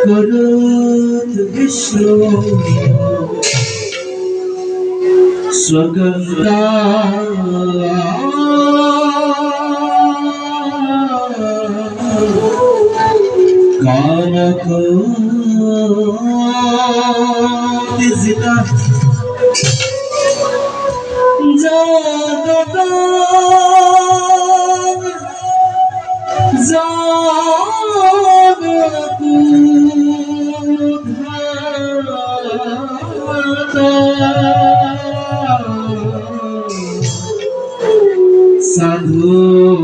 करत विष्णु स्वगंधा कारक जिला जागता साधु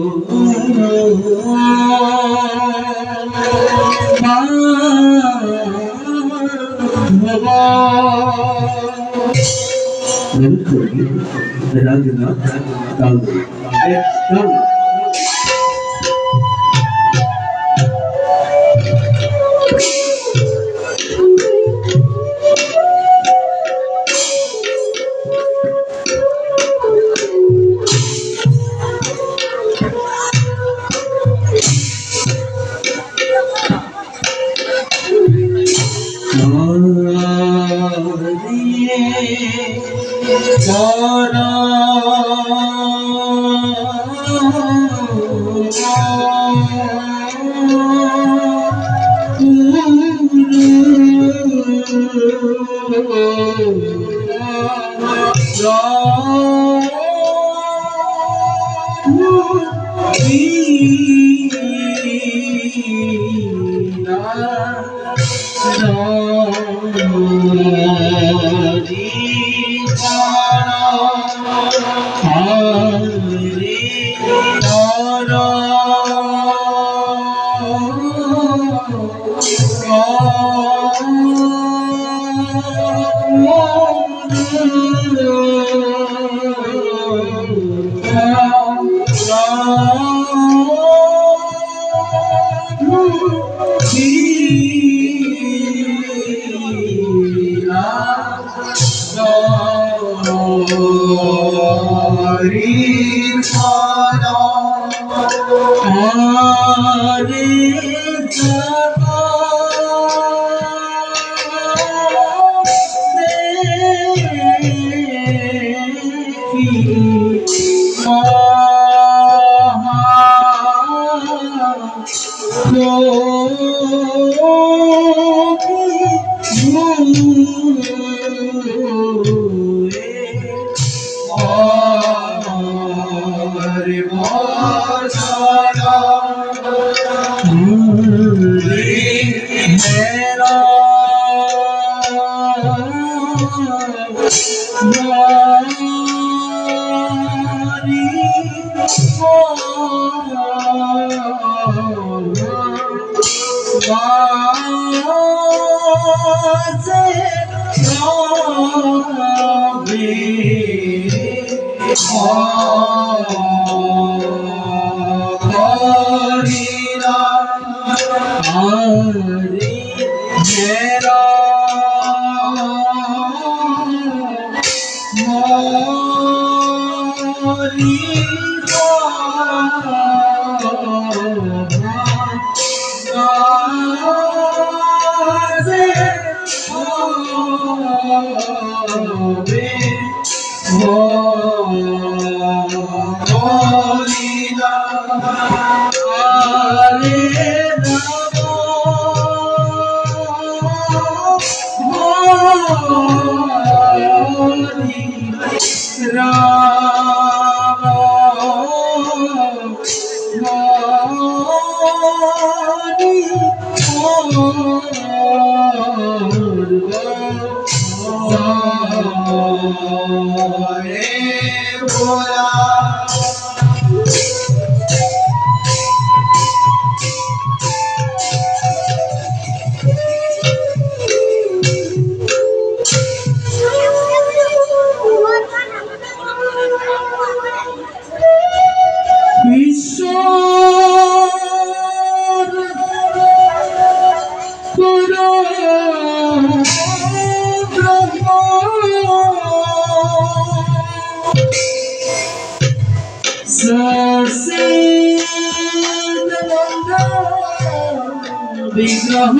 বিগ্রহ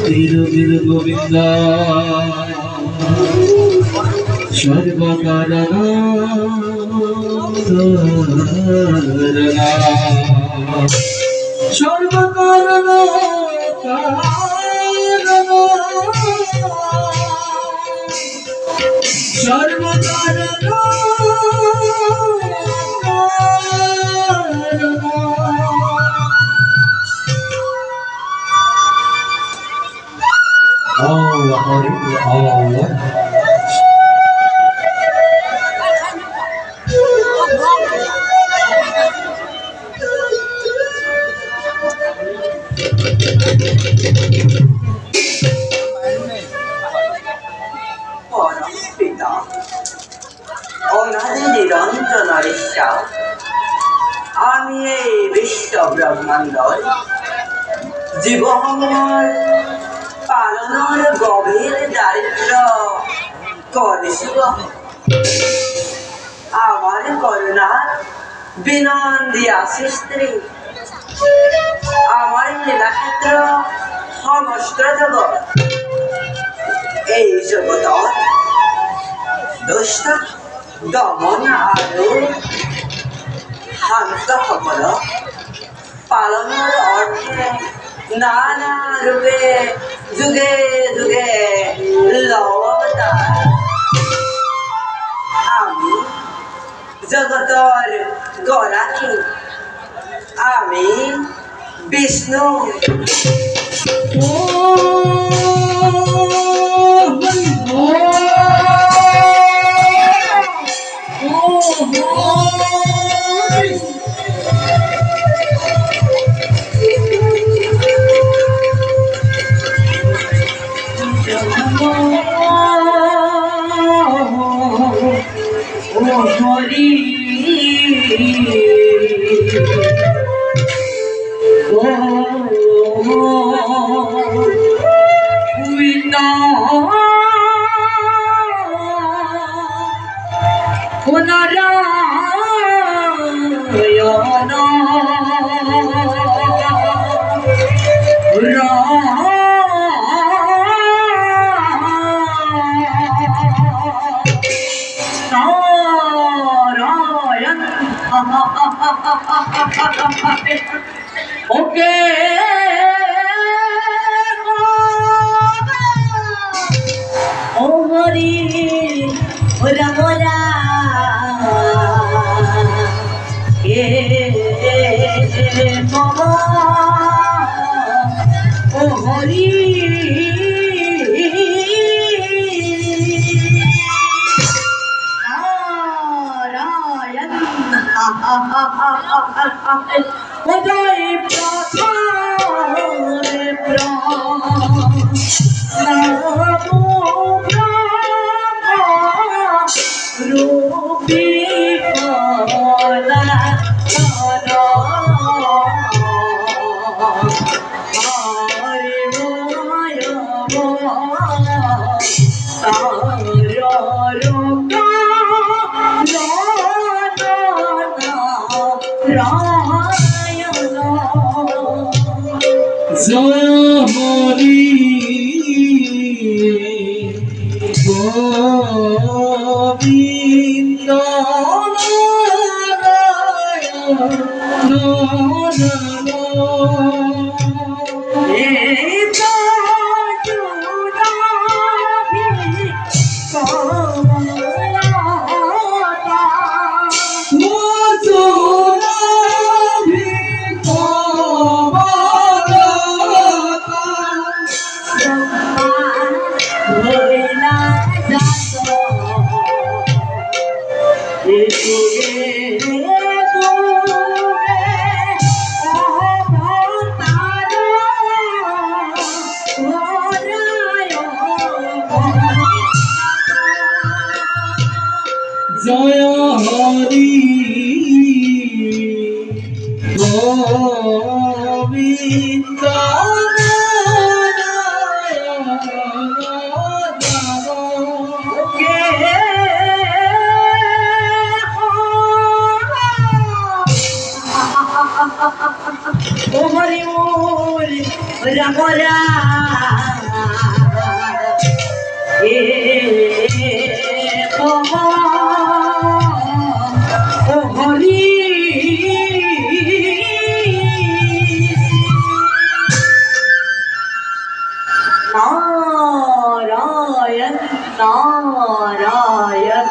তিরুগির গোবিন্দ সর্বকারণ সর্বকারণ সর্বকারণ আমি এই বিশ্ব ব্রহ্মাণ্ডর জীবহঙ্গর পালনের গভীর দারিদ্র করেছিল আমার করুণার বিনন্দী আশিস স্ত্রী আমার লীলাক্ষেত্র সমস্ত জগৎ এই জগৎ দুষ্ট দমন আৰু শান্ত সকল পালনৰ অৰ্থে নানা ৰূপে যুগে যুগে লৱতাৰ আমি জগতৰ গৰাকী আমি বিষ্ণু ওকে ও হরি ওরা মোরা এ ও Hari Odai prathare namo Brahma rupi kola chana Hare Maya Zahari Govinda Jaya Hari Govinda Ram এ ও হরি নারায়ণ নারায়ণ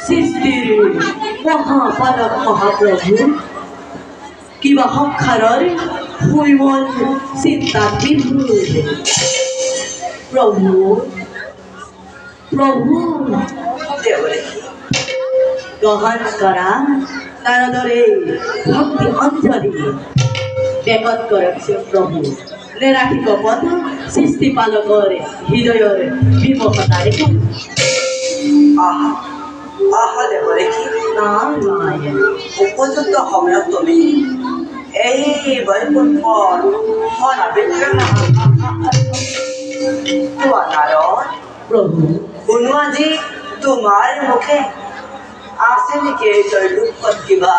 সৃষ্টির মহাপালক মহাপ্রভু কিবা সংসাৰৰ হৈমল চিন্তা বিভূৰ প্ৰভু প্ৰভু গ্ৰহণ কৰা নাৰদৰে ভক্তি অঞ্জলি বেগত কৰকচোন প্ৰভু নেৰাখিব পথ সৃষ্টি পালকৰ হৃদয়ৰ বিমুখতাৰে আহা দেব দেখি নারায়ণ উপযুক্ত সময়ত তুমি এই বৈকুণ্ঠৰ নাৰদ প্ৰভু শুনো আজি তোমাৰ মুখে আছে নেকি এই ত্ৰৈলোক্যত কিবা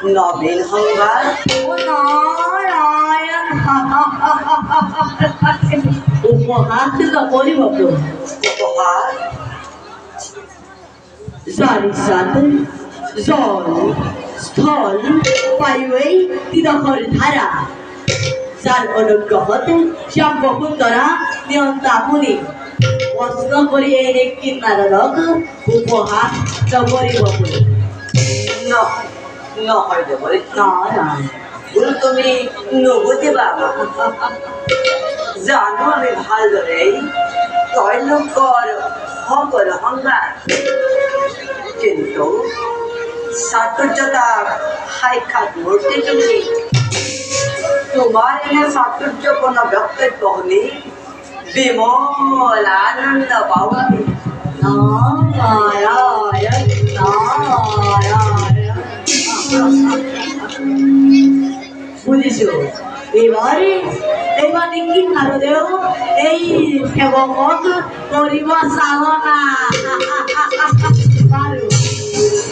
নবীন সংবাদ নারায়ণ উপহাস নকৰিব প্ৰভু উপহাৰ জাৰিসাত জল স্থল পায়ুৱেই তিৰসৰ ধাৰা যাৰ অনুগ্ৰহত শ্যাম বসুন্ধৰা নিয়ন্তা আপুনি প্ৰশ্ন কৰি এই নিক্ষিত নাৰদক উপহাস নকৰিব আপুনি নহয় দেব নাৰায়ণ ভুল তুমি নুবুজিবা জানো আমি ভালদৰে ত্ৰৈলোক্যৰ সকল সংবাদ কিন্তু চাতুৰ্যতাৰ সাক্ষাৎ মূৰ্তি তুমি তোমাৰ এনে চাতুৰ্যপূৰ্ণ বক্তব্য শুনি বিমল আনন্দ পাওঁ আমি নারায়ণ নারায়ণ বুঝিছো এইবাৰ নিক্ষিত নাৰদেও এই সেৱকক কৰিব চালনা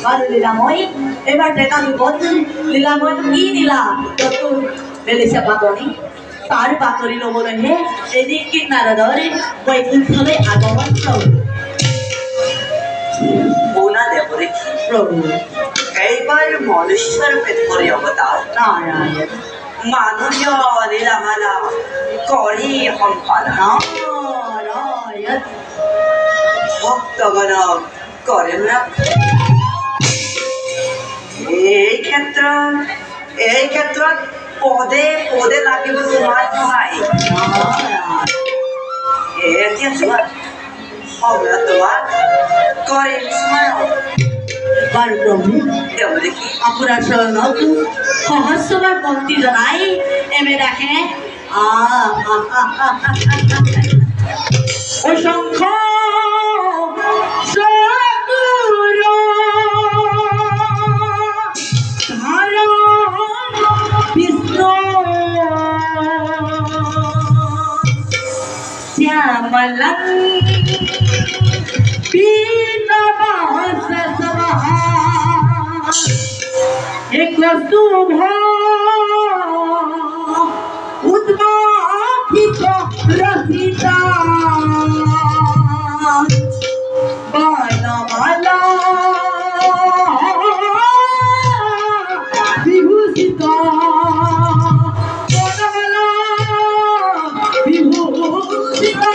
বাৰু লীলাময় এইবাৰ ডেকা যুগত লীলাময় কি দিলা তোৰ মেলিছে বাতৰি তাৰ বাতৰি ল'বলৈহে এই নিক্ষিত নাৰদৰ বৈকুণ্ঠলৈ আগমন শুনা দেব দেখি প্ৰভু এইবাৰ মনুষ্যৰূপে ধৰি অৱতাৰ নাৰায়ণ মানৱীয় লীলামালা কৰি সম্পাদন নারায়ণ ভক্তগণক করেন না এই ক্ষেত্ৰত পদে পদে লাগিব তোমাৰ সহায় এতিয়া চোৱা সময়ত তোমাৰ কৰিম স্মৰণ বাৰু প্ৰভু দেব দেখি আপোনাৰ চৰণত সহস্ৰবাৰ ভক্তি জনাই এমে ৰাখে অসংখ্য সদূৰ ধাৰণ বিষ্ণু শ্যামলং एक शुभ उद्माखित रसिता बाणमाला विभूषिता बाणमाला विभूषिता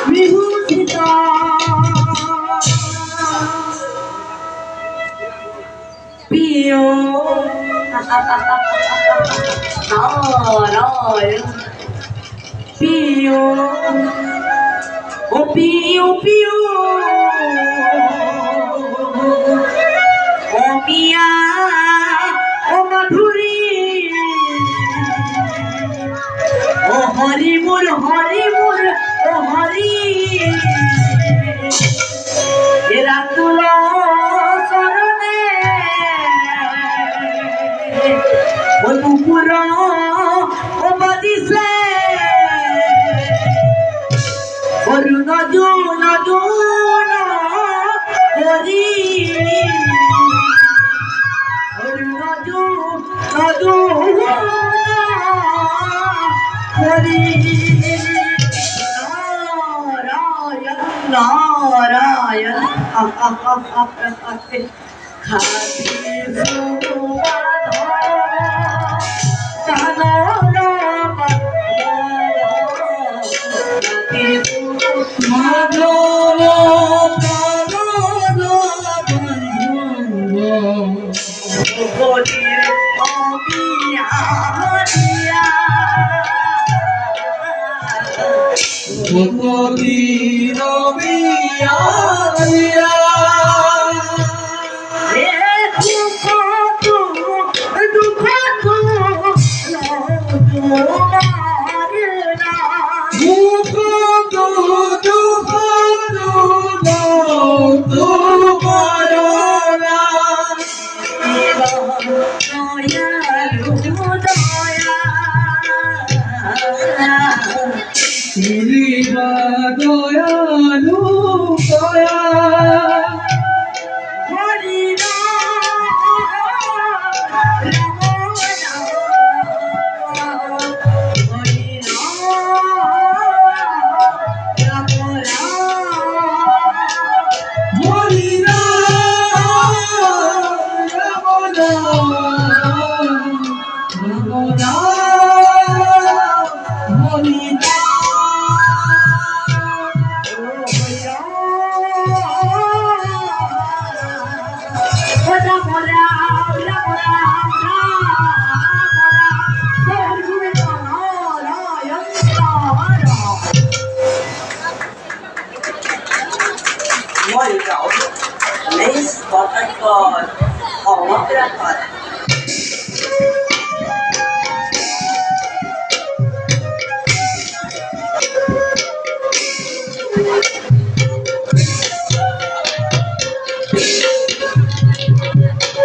विभूषिता पियो नारायण पियो ओ पियो पियो ओ मिया ओ मधुरी ओ हरि मोर ओ हरि एरा तुला शरणे ओ नुपुर ओ बदिसा Moi cậu lấy spot anh còn mất cái anh còn